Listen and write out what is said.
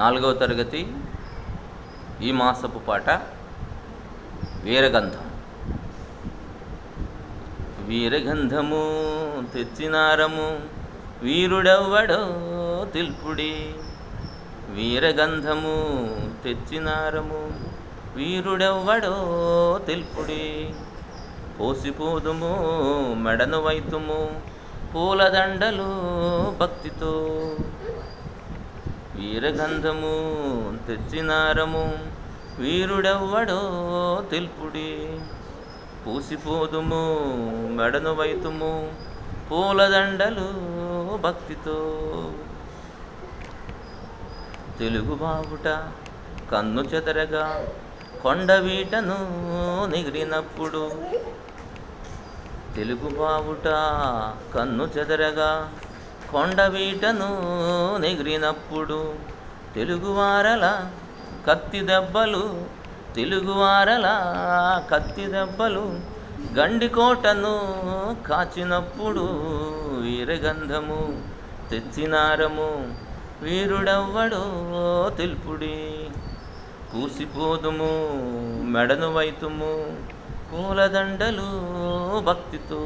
4వ తరగతి ఈ మాసపు పాట వీరగంధం. వీరగంధము తెచ్చినారము వీరుడెవ్వడో తెల్పుడి. వీరగంధము తెచ్చినారము వీరుడెవ్వడో తెల్పుడి. పోసిపోదుము మెడను వైతుము పూలదండలు భక్తితో. వీరగంధము తెచ్చినారము వీరుడెవ్వడో తెల్పుడి. పూసిపోదుము మెడను వైతుము పూలదండలు భక్తితో. తెలుగు బావుట కన్ను చెదరగా కొండవీటను నిగిరినప్పుడు. తెలుగు బావుట కన్ను చెదరగా కొండవీటను నెగిరినప్పుడు. తెలుగువారల కత్తి దెబ్బలు తెలుగువారల కత్తి దెబ్బలు గండికోటను కాచినప్పుడు. వీరగంధము తెచ్చినారము వీరుడెవ్వడో తెల్పుడి. పూసిపోదుము మెడను వైతుము పూలదండలు భక్తితో.